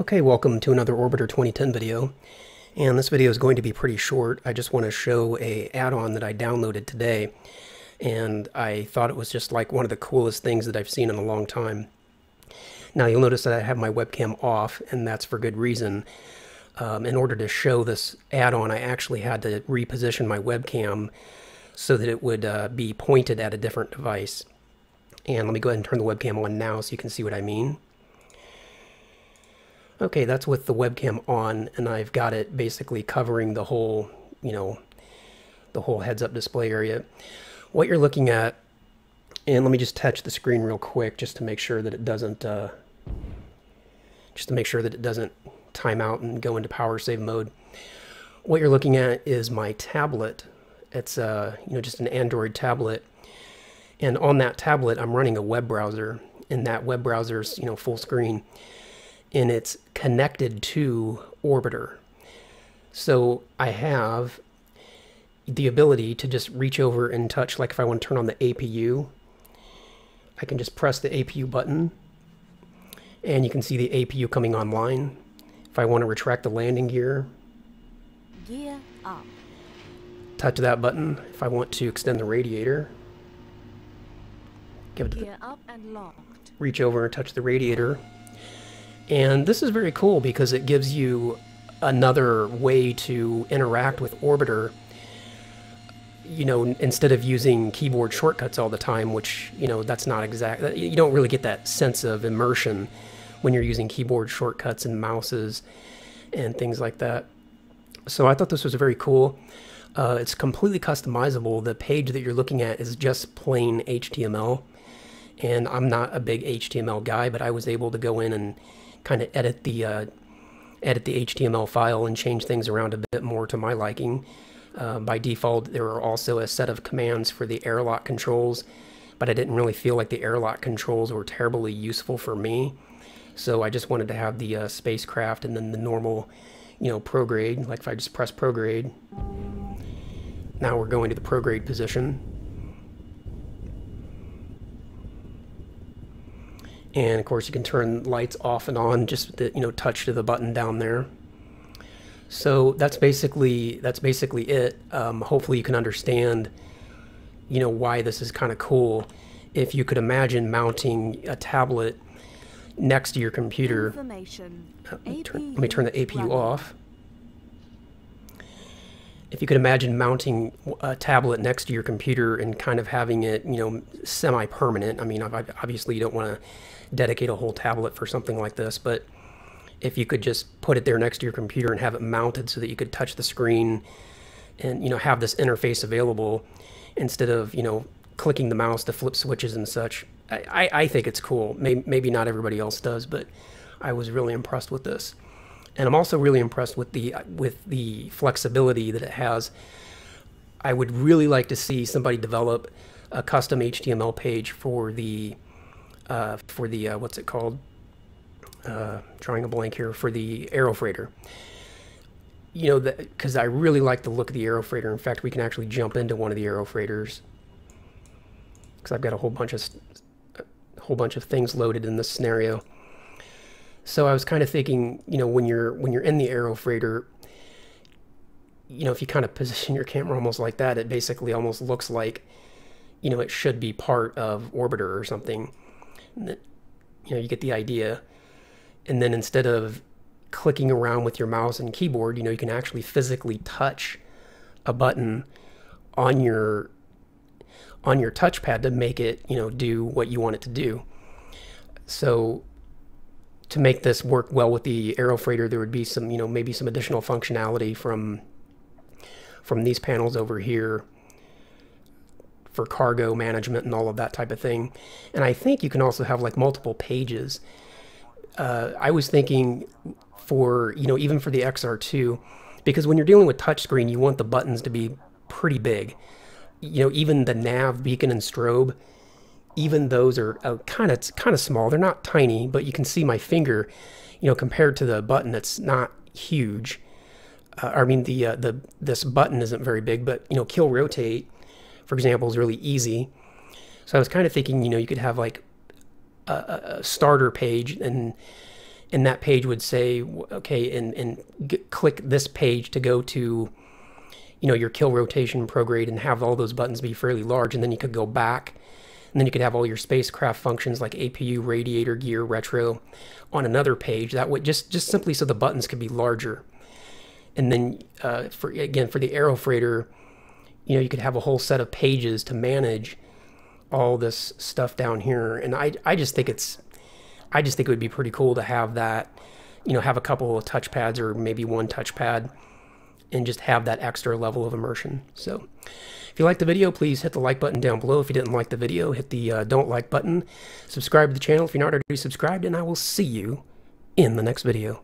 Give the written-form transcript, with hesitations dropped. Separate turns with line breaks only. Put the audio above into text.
Okay, welcome to another Orbiter 2010 video, and this video is going to be pretty short. I just want to show a add-on that I downloaded today, and I thought it was just like one of the coolest things that I've seen in a long time. Now you'll notice that I have my webcam off, and that's for good reason. In order to show this add-on, I actually had to reposition my webcam so that it would be pointed at a different device. And let me go ahead and turn the webcam on now so you can see what I mean. Okay, that's with the webcam on, and I've got it basically covering the whole, the whole heads-up display area. What you're looking at, and let me just touch the screen real quick just to make sure that it doesn't, time out and go into power save mode. What you're looking at is my tablet. It's just an Android tablet, and on that tablet I'm running a web browser, and that web browser's full screen. And it's connected to Orbiter. So I have the ability to just reach over and touch, like if I want to turn on the APU, I can just press the APU button and you can see the APU coming online. If I want to retract the landing gear,
gear up.
Touch that button. If I want to extend the radiator, give it
gear up and locked.
Reach over and touch the radiator. And this is very cool because it gives you another way to interact with Orbiter, instead of using keyboard shortcuts all the time, which, that's not exact. You don't really get that sense of immersion when you're using keyboard shortcuts and mouses and things like that. So I thought this was very cool. It's completely customizable. The page that you're looking at is just plain HTML. And I'm not a big HTML guy, but I was able to go in and kind of edit the HTML file and change things around a bit more to my liking. By default, there are also a set of commands for the airlock controls, but I didn't really feel like the airlock controls were terribly useful for me. So I just wanted to have the spacecraft and then the normal, prograde. Like if I just press prograde, now we're going to the prograde position. And of course you can turn lights off and on just with the, touch to the button down there. So that's basically it. Hopefully you can understand, why this is kind of cool. If you could imagine mounting a tablet next to your computer. Let me turn the APU off. If you could imagine mounting a tablet next to your computer and kind of having it, semi-permanent. I mean, obviously you don't want to dedicate a whole tablet for something like this, but if you could just put it there next to your computer and have it mounted so that you could touch the screen and, have this interface available instead of, clicking the mouse to flip switches and such. I think it's cool. Maybe not everybody else does, but I was really impressed with this. And I'm also really impressed with the flexibility that it has. I would really like to see somebody develop a custom HTML page for the what's it called? Drawing a blank here, for the Aerofreighter. Because I really like the look of the Aerofreighter. In fact, we can actually jump into one of the Aerofreighters because I've got a whole bunch of things loaded in this scenario. So I was kind of thinking, when you're in the Aerofreighter, if you kind of position your camera almost like that, it basically almost looks like, it should be part of Orbiter or something. And that, you get the idea. And then instead of clicking around with your mouse and keyboard, you can actually physically touch a button on your touchpad to make it, do what you want it to do. So to make this work well with the Aerofreighter, there would be some, maybe some additional functionality from these panels over here for cargo management and all of that type of thing. And I think you can also have like multiple pages. I was thinking for, even for the XR2, because when you're dealing with touchscreen, you want the buttons to be pretty big. Even the nav, beacon, and strobe, even those are kind of small. They're not tiny, but you can see my finger, compared to the button, it's not huge. I mean, this button isn't very big, but kill rotate, for example, is really easy. So I was kind of thinking, you could have like a starter page, and and that page would say, okay, and click this page to go to, you know, your kill rotation prograde, and have all those buttons be fairly large, and then you could go back, and then you could have all your spacecraft functions like APU, radiator, gear, retro on another page. That would just simply so the buttons could be larger. And then for the Aero Freighter, you know, you could have a whole set of pages to manage all this stuff down here. And I just think it would be pretty cool to have that, you know, have a couple of touchpads or maybe one touchpad and just have that extra level of immersion. So if you liked the video, please hit the like button down below. If you didn't like the video, hit the don't like button. Subscribe to the channel if you're not already subscribed, and I will see you in the next video.